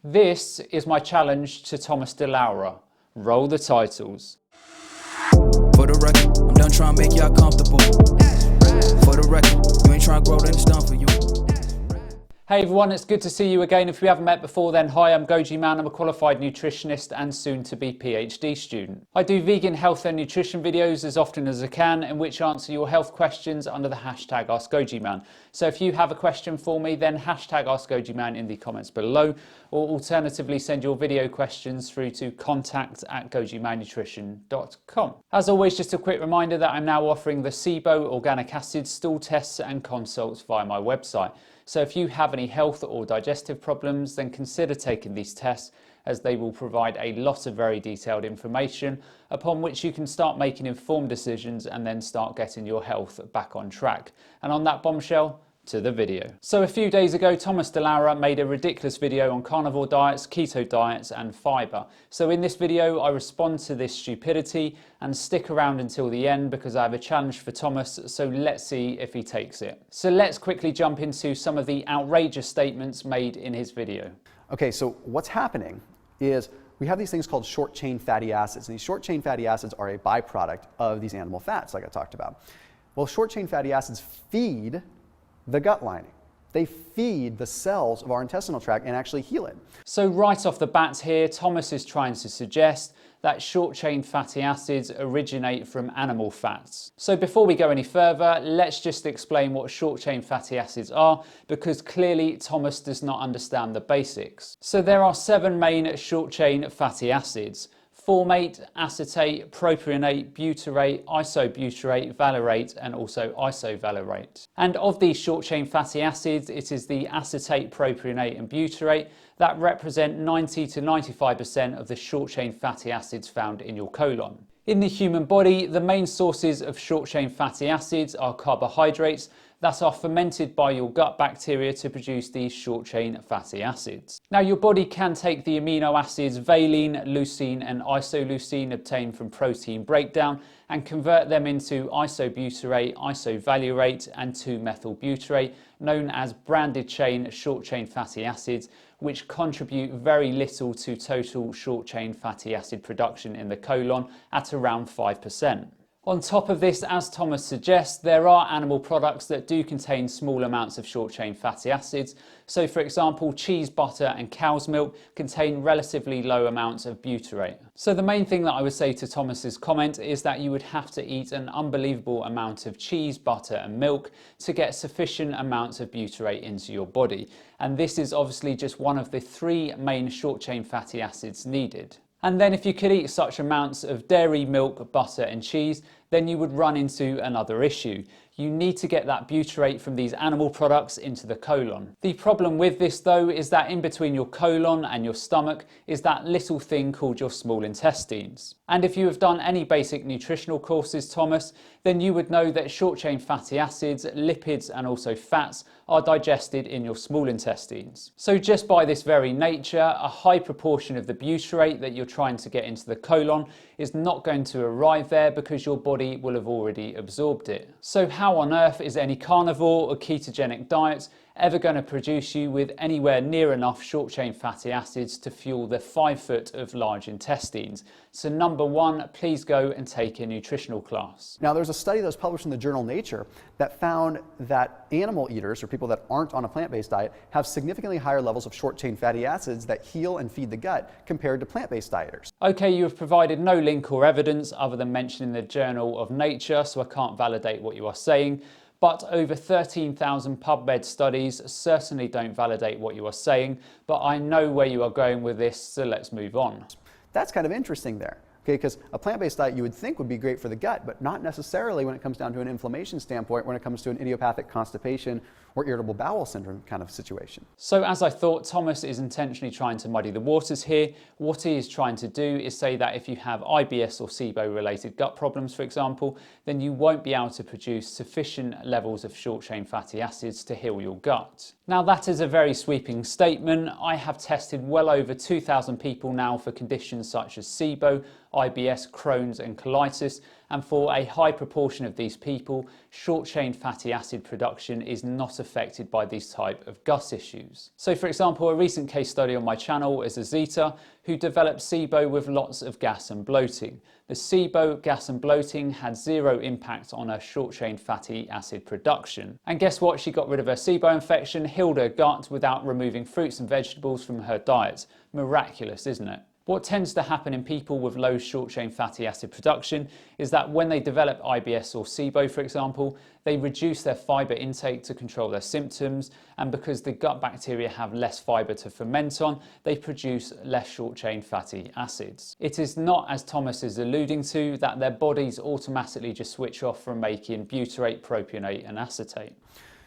This is my challenge to Thomas DeLaur. Roll the titles. For the record, I'm done trying to make y'all comfortable. For the record, you ain't trying to grow, then it's done for you. Hey everyone, it's good to see you again. If we haven't met before, then hi, I'm Goji Man. I'm a qualified nutritionist and soon to be PhD student. I do vegan health and nutrition videos as often as I can, in which I answer your health questions under the hashtag AskGojiMan. So if you have a question for me, then hashtag AskGojiMan in the comments below, or alternatively send your video questions through to contact@gojimannutrition.com. As always, just a quick reminder that I'm now offering the SIBO organic acid stool tests and consults via my website. So if you have any health or digestive problems, then consider taking these tests, as they will provide a lot of very detailed information upon which you can start making informed decisions and then start getting your health back on track. And on that bombshell, to the video. So a few days ago, Thomas DeLaur made a ridiculous video on carnivore diets, keto diets and fibre. So in this video, I respond to this stupidity and stick around until the end because I have a challenge for Thomas, so let's see if he takes it. So let's quickly jump into some of the outrageous statements made in his video. Okay, so what's happening is we have these things called short chain fatty acids, and these short chain fatty acids are a byproduct of these animal fats like I talked about. Well, short chain fatty acids feed the gut lining. They feed the cells of our intestinal tract and actually heal it. So right off the bat here, Thomas is trying to suggest that short-chain fatty acids originate from animal fats. So before we go any further, let's just explain what short-chain fatty acids are, because clearly Thomas does not understand the basics. So there are 7 main short-chain fatty acids: formate, acetate, propionate, butyrate, isobutyrate, valerate, and also isovalerate. And of these short-chain fatty acids, it is the acetate, propionate, and butyrate that represent 90 to 95% of the short-chain fatty acids found in your colon. In the human body, the main sources of short-chain fatty acids are carbohydrates that are fermented by your gut bacteria to produce these short-chain fatty acids. Now, your body can take the amino acids valine, leucine and isoleucine obtained from protein breakdown and convert them into isobutyrate, isovalerate and 2-methylbutyrate, known as branded chain short-chain fatty acids, which contribute very little to total short-chain fatty acid production in the colon at around 5%. On top of this, as Thomas suggests, there are animal products that do contain small amounts of short-chain fatty acids. So for example, cheese, butter and cow's milk contain relatively low amounts of butyrate. So the main thing that I would say to Thomas's comment is that you would have to eat an unbelievable amount of cheese, butter and milk to get sufficient amounts of butyrate into your body. And this is obviously just one of the 3 main short-chain fatty acids needed. And then if you could eat such amounts of dairy, milk, butter and cheese, then you would run into another issue. You need to get that butyrate from these animal products into the colon. The problem with this though is that in between your colon and your stomach is that little thing called your small intestines. And if you have done any basic nutritional courses, Thomas, then you would know that short-chain fatty acids, lipids and also fats are digested in your small intestines. So just by this very nature, a high proportion of the butyrate that you're trying to get into the colon is not going to arrive there because your body will have already absorbed it. So how on earth is any carnivore or ketogenic diet ever going to produce you with anywhere near enough short-chain fatty acids to fuel the 5 foot of large intestines? So number 1, please go and take a nutritional class. Now there's a study that was published in the journal Nature that found that animal eaters, or people that aren't on a plant-based diet, have significantly higher levels of short-chain fatty acids that heal and feed the gut compared to plant-based dieters. Okay, you have provided no link or evidence other than mentioning the journal of Nature, so I can't validate what you are saying. But over 13,000 PubMed studies certainly don't validate what you are saying, but I know where you are going with this, so let's move on. That's kind of interesting there, okay, because a plant-based diet you would think would be great for the gut, but not necessarily when it comes down to an inflammation standpoint, when it comes to an idiopathic constipation or irritable bowel syndrome kind of situation. So as I thought, Thomas is intentionally trying to muddy the waters here. What he is trying to do is say that if you have IBS or SIBO related gut problems, for example, then you won't be able to produce sufficient levels of short-chain fatty acids to heal your gut. Now that is a very sweeping statement. I have tested well over 2,000 people now for conditions such as SIBO, IBS, Crohn's and colitis, and for a high proportion of these people, short-chain fatty acid production is not affected by these type of gut issues. So for example, a recent case study on my channel is a Zeta who developed SIBO with lots of gas and bloating. The SIBO, gas and bloating had zero impact on her short-chain fatty acid production. And guess what? She got rid of her SIBO infection, healed her gut without removing fruits and vegetables from her diet. Miraculous, isn't it? What tends to happen in people with low short-chain fatty acid production is that when they develop IBS or SIBO, for example, they reduce their fibre intake to control their symptoms, and because the gut bacteria have less fibre to ferment on, they produce less short-chain fatty acids. It is not, as Thomas is alluding to, that their bodies automatically just switch off from making butyrate, propionate and acetate.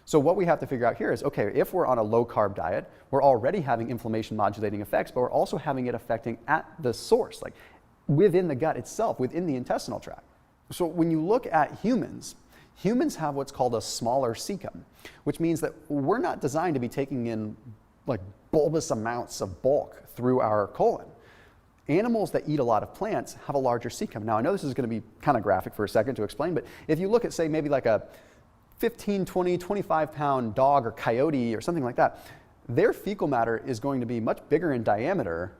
So what we have to figure out here is, okay, if we're on a low-carb diet, we're already having inflammation modulating effects, but we're also having it affecting at the source, like within the gut itself, within the intestinal tract. So when you look at humans, humans have what's called a smaller cecum, which means that we're not designed to be taking in like bulbous amounts of bulk through our colon. Animals that eat a lot of plants have a larger cecum. Now I know this is going to be kind of graphic for a second to explain, but if you look at, say, maybe like a 15, 20, 25 pound dog or coyote or something like that, their fecal matter is going to be much bigger in diameter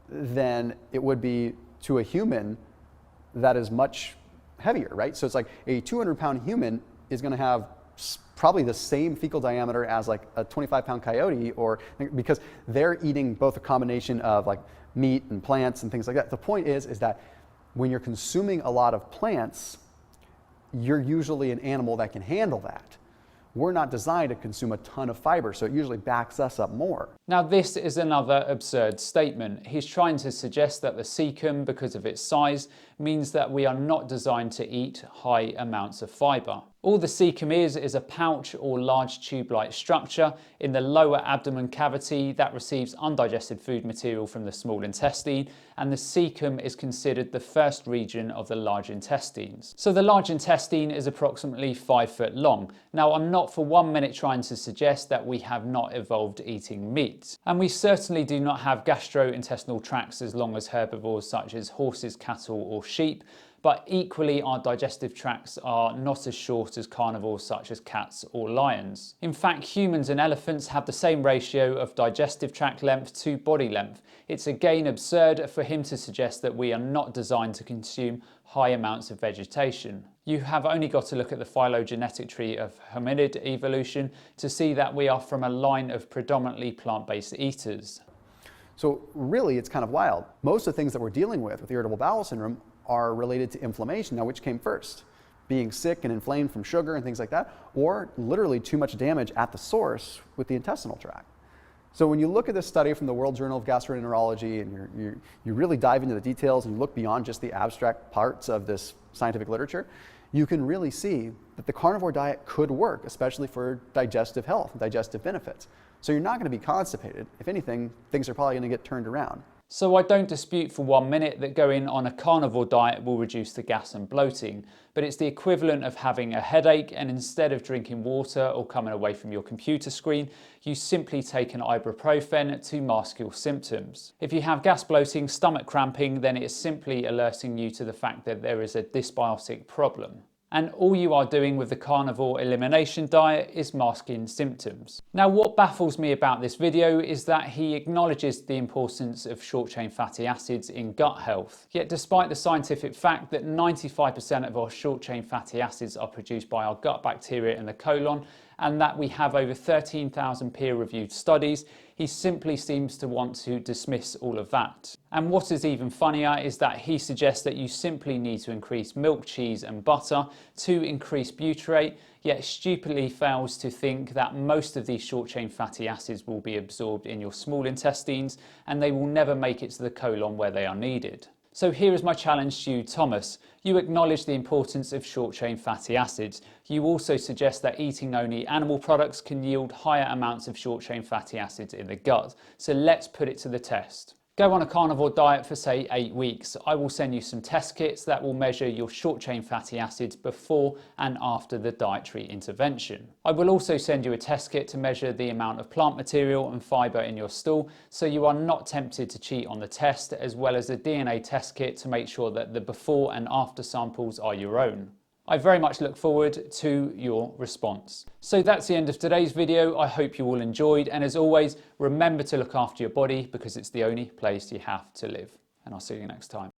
than it would be to a human that is much heavier, right? So it's like a 200-pound human is going to have probably the same fecal diameter as like a 25-pound coyote, or because they're eating both a combination of like meat and plants and things like that. The point is that when you're consuming a lot of plants, you're usually an animal that can handle that. We're not designed to consume a ton of fiber, so it usually backs us up more. Now this is another absurd statement. He's trying to suggest that the cecum, because of its size, means that we are not designed to eat high amounts of fiber. All the cecum is a pouch or large tube-like structure in the lower abdomen cavity that receives undigested food material from the small intestine, and the cecum is considered the first region of the large intestines. So the large intestine is approximately 5 foot long. Now I'm not for 1 minute trying to suggest that we have not evolved eating meat, and we certainly do not have gastrointestinal tracts as long as herbivores such as horses, cattle or sheep, but equally our digestive tracts are not as short as carnivores such as cats or lions. In fact, humans and elephants have the same ratio of digestive tract length to body length. It's again absurd for him to suggest that we are not designed to consume high amounts of vegetation. You have only got to look at the phylogenetic tree of hominid evolution to see that we are from a line of predominantly plant-based eaters. So really, it's kind of wild. Most of the things that we're dealing with irritable bowel syndrome are related to inflammation. Now, which came first? Being sick and inflamed from sugar and things like that, or literally too much damage at the source with the intestinal tract. So when you look at this study from the World Journal of Gastroenterology and you really dive into the details and you look beyond just the abstract parts of this scientific literature, you can really see that the carnivore diet could work, especially for digestive health and digestive benefits. So you're not going to be constipated. If anything, things are probably going to get turned around. So I don't dispute for 1 minute that going on a carnivore diet will reduce the gas and bloating, but it's the equivalent of having a headache and instead of drinking water or coming away from your computer screen, you simply take an ibuprofen to mask your symptoms. If you have gas bloating, stomach cramping, then it is simply alerting you to the fact that there is a dysbiotic problem. And all you are doing with the carnivore elimination diet is masking symptoms. Now, what baffles me about this video is that he acknowledges the importance of short-chain fatty acids in gut health. Yet despite the scientific fact that 95% of our short-chain fatty acids are produced by our gut bacteria in the colon, and that we have over 13,000 peer-reviewed studies, he simply seems to want to dismiss all of that. And what is even funnier is that he suggests that you simply need to increase milk, cheese and butter to increase butyrate, yet stupidly fails to think that most of these short-chain fatty acids will be absorbed in your small intestines and they will never make it to the colon where they are needed. So here is my challenge to you, Thomas. You acknowledge the importance of short-chain fatty acids. You also suggest that eating only animal products can yield higher amounts of short-chain fatty acids in the gut. So let's put it to the test. Go on a carnivore diet for say 8 weeks. I will send you some test kits that will measure your short chain fatty acids before and after the dietary intervention. I will also send you a test kit to measure the amount of plant material and fibre in your stool, so you are not tempted to cheat on the test, as well as a DNA test kit to make sure that the before and after samples are your own. I very much look forward to your response. So that's the end of today's video. I hope you all enjoyed, and as always, remember to look after your body because it's the only place you have to live. And I'll see you next time.